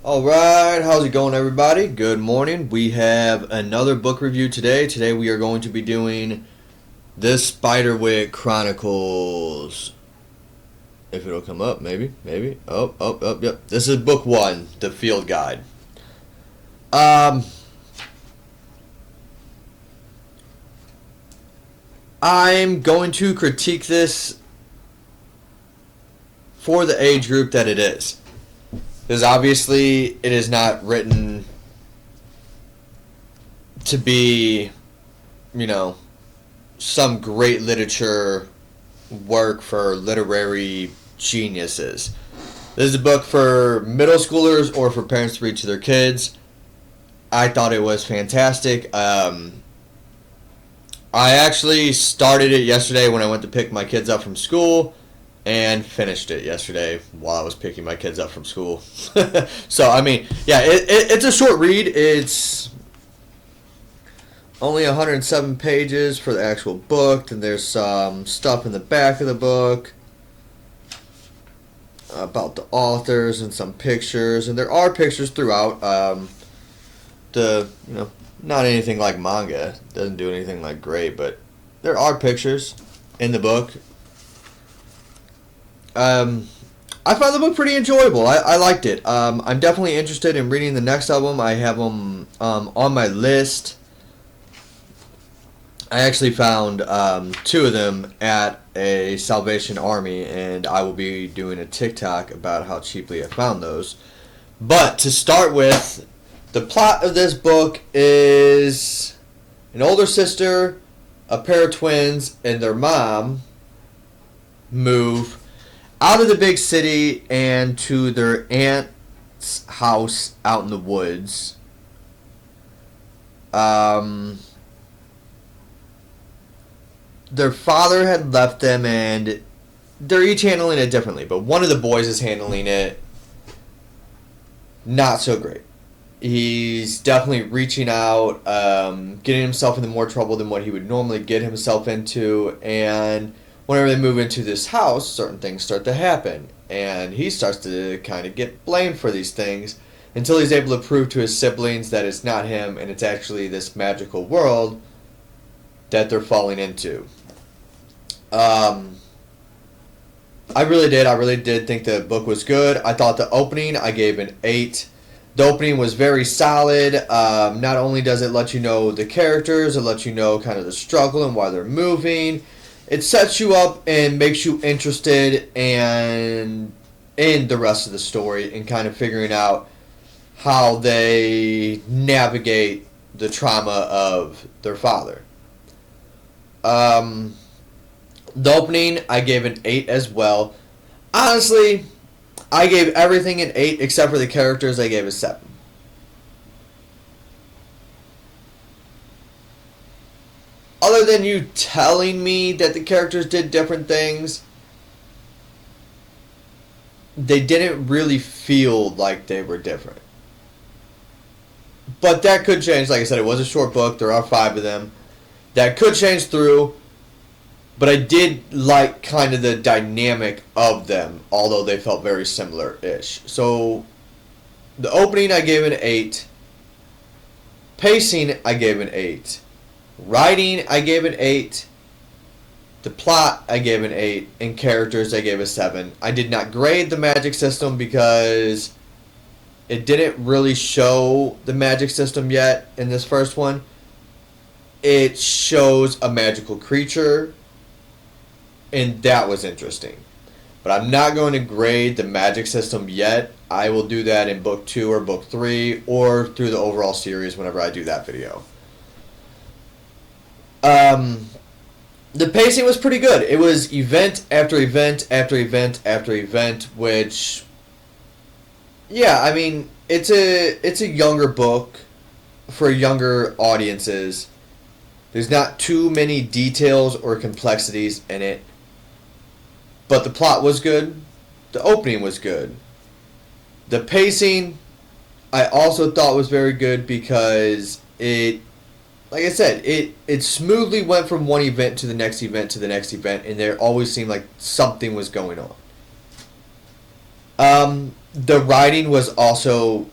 Alright, how's it going, everybody? Good morning. We have another book review today. Today we are going to be doing the Spider Wick Chronicles. If it'll come up, maybe. Yep. This is book one, the field guide. I'm going to critique this for the age group that it is. Because obviously it is not written to be, some great literature work for literary geniuses. This is a book for middle schoolers or for parents to read to their kids. I thought it was fantastic. I actually started it yesterday when I went to pick my kids up from school and finished it yesterday while I was picking my kids up from school. So, it's a short read. It's only 107 pages for the actual book, and there's some stuff in the back of the book about the authors and some pictures, and there are pictures throughout. Not anything like manga. It doesn't do anything like great, but there are pictures in the book. I found the book pretty enjoyable. I liked it. I'm definitely interested in reading the next album. I have them on my list. I actually found two of them at a Salvation Army, and I will be doing a TikTok about how cheaply I found those. But to start with, the plot of this book is an older sister, a pair of twins, and their mom move out of the big city and to their aunt's house out in the woods. Their father had left them, and they're each handling it differently, but one of the boys is handling it not so great. He's definitely reaching out, getting himself into more trouble than what he would normally get himself into, and whenever they move into this house, certain things start to happen, and he starts to kind of get blamed for these things until he's able to prove to his siblings that it's not him and it's actually this magical world that they're falling into. I really did think the book was good. I thought the opening, I gave an 8. The opening was very solid. Not only does it let you know the characters, it lets you know kind of the struggle and why they're moving. It sets you up and makes you interested in the rest of the story and kind of figuring out how they navigate the trauma of their father. The opening, I gave an 8 as well. Honestly, I gave everything an 8 except for the characters. I gave a 7. Other than you telling me that the characters did different things, they didn't really feel like they were different. But that could change. Like I said, it was a short book. There are 5 of them. That could change through. But I did like kind of the dynamic of them, although they felt very similar-ish. So, the opening I gave an 8. Pacing I gave an 8. Writing I gave an 8. The plot I gave an 8. And characters I gave a 7. I did not grade the magic system because it didn't really show the magic system yet in this first one. It shows a magical creature, and that was interesting. But I'm not going to grade the magic system yet. I will do that in book 2 or book 3 or through the overall series whenever I do that video. The pacing was pretty good. It was event after event after event after event, which, it's a younger book for younger audiences. There's not too many details or complexities in it. But the plot was good. The opening was good. The pacing, I also thought was very good because it, like I said, it smoothly went from one event to the next event to the next event, and there always seemed like something was going on. The writing was also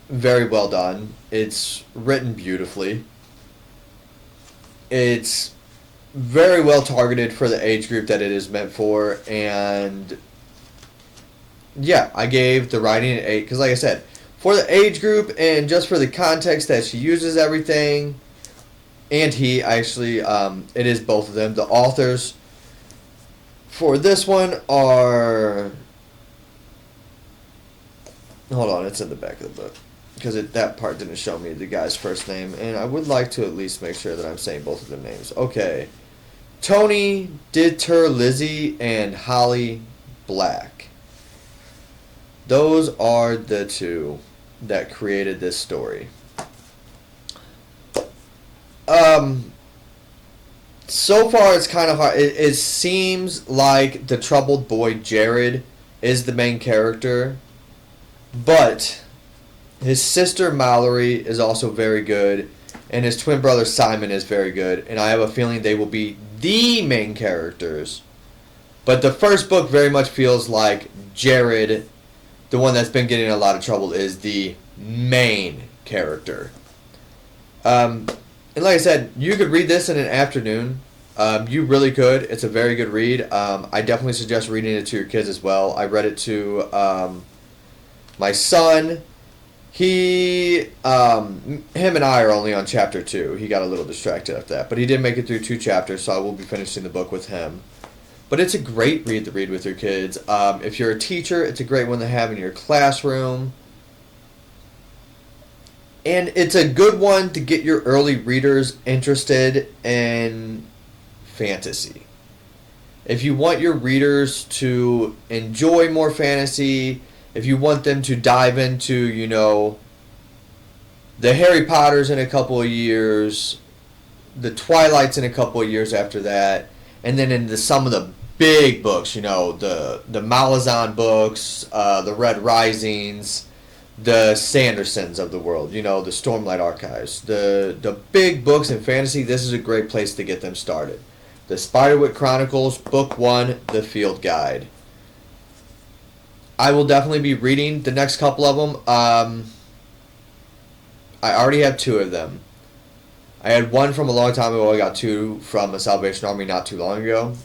very well done. It's written beautifully. It's very well targeted for the age group that it is meant for, and yeah, I gave the writing an 8 because, like I said, for the age group and just for the context that she uses everything, and he actually, it is both of them. The authors for this one are, hold on, it's in the back of the book because that part didn't show me the guy's first name, and I would like to at least make sure that I'm saying both of their names. Okay, Tony Diterlizzi and Holly Black. Those are the two that created this story. So far it's kind of hard. It seems like the troubled boy Jared is the main character, but his sister Mallory is also very good, and his twin brother Simon is very good, and I have a feeling they will be the main characters. But the first book very much feels like Jared, the one that's been getting in a lot of trouble, is the main character. And like I said, you could read this in an afternoon. You really could. It's a very good read. I definitely suggest reading it to your kids as well. I read it to my son. Him and I are only on chapter 2. He got a little distracted after that. But he did make it through 2 chapters, so I will be finishing the book with him. But it's a great read to read with your kids. If you're a teacher, it's a great one to have in your classroom. And it's a good one to get your early readers interested in fantasy. If you want your readers to enjoy more fantasy, if you want them to dive into, the Harry Potters in a couple of years, the Twilights in a couple of years after that, and then into some of the big books, the Malazan books, the Red Risings, the Sandersons of the world, the Stormlight Archives, the big books in fantasy, this is a great place to get them started. The Spider Wick Chronicles, Book 1, The Field Guide. I will definitely be reading the next couple of them. I already have 2 of them. I had one from a long time ago. I got 2 from a Salvation Army not too long ago.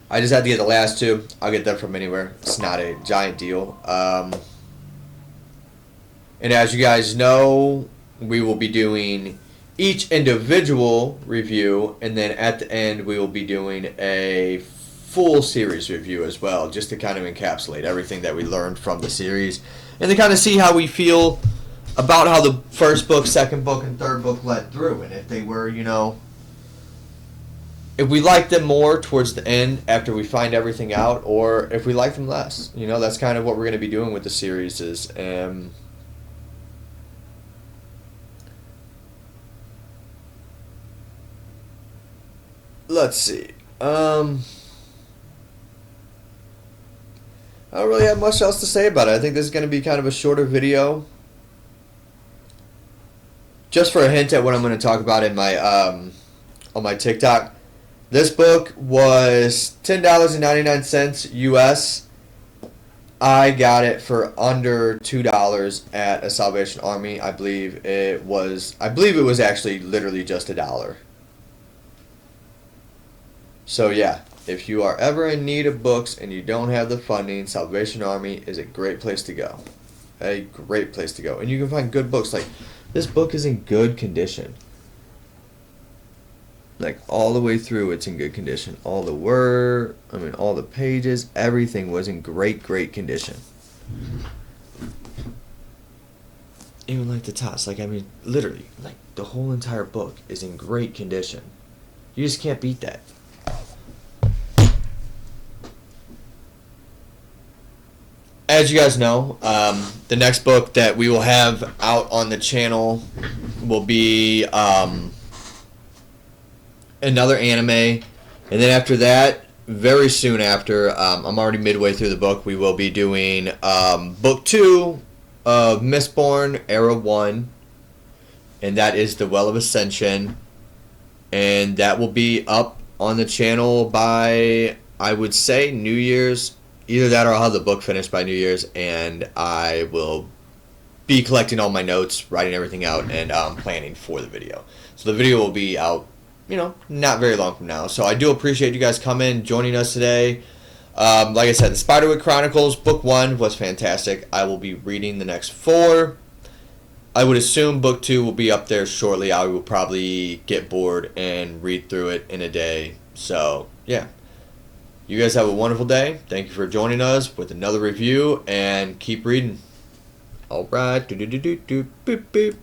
I just had to get the last 2. I'll get them from anywhere. It's not a giant deal. And as you guys know, we will be doing each individual review, and then at the end we will be doing a full series review as well, just to kind of encapsulate everything that we learned from the series, and to kind of see how we feel about how the first book, second book, and third book led through, and if they were, if we liked them more towards the end after we find everything out, or if we liked them less. That's kind of what we're going to be doing with the series is, let's see. I don't really have much else to say about it. I think this is going to be kind of a shorter video. Just for a hint at what I'm going to talk about in my on my TikTok. This book was $10.99 US. I got it for under $2 at a Salvation Army. I believe it was actually literally just $1. So yeah, if you are ever in need of books and you don't have the funding, Salvation Army is a great place to go. A great place to go. And you can find good books. Like, this book is in good condition. Like, all the way through, it's in good condition. All the pages, everything was in great condition. Even like the tops. Literally, the whole entire book is in great condition. You just can't beat that. As you guys know, the next book that we will have out on the channel will be another anime. And then after that, very soon after, I'm already midway through the book, we will be doing Book 2 of Mistborn, Era 1. And that is The Well of Ascension. And that will be up on the channel by, I would say, New Year's Either that or I'll have the book finished by New Year's, and I will be collecting all my notes, writing everything out, and planning for the video. So the video will be out, not very long from now. So I do appreciate you guys coming, joining us today. Like I said, the Spider Wick Chronicles, book 1 was fantastic. I will be reading the next 4. I would assume book 2 will be up there shortly. I will probably get bored and read through it in a day. So, yeah. You guys have a wonderful day. Thank you for joining us with another review, and keep reading. Alright. Do do do do do boop boop.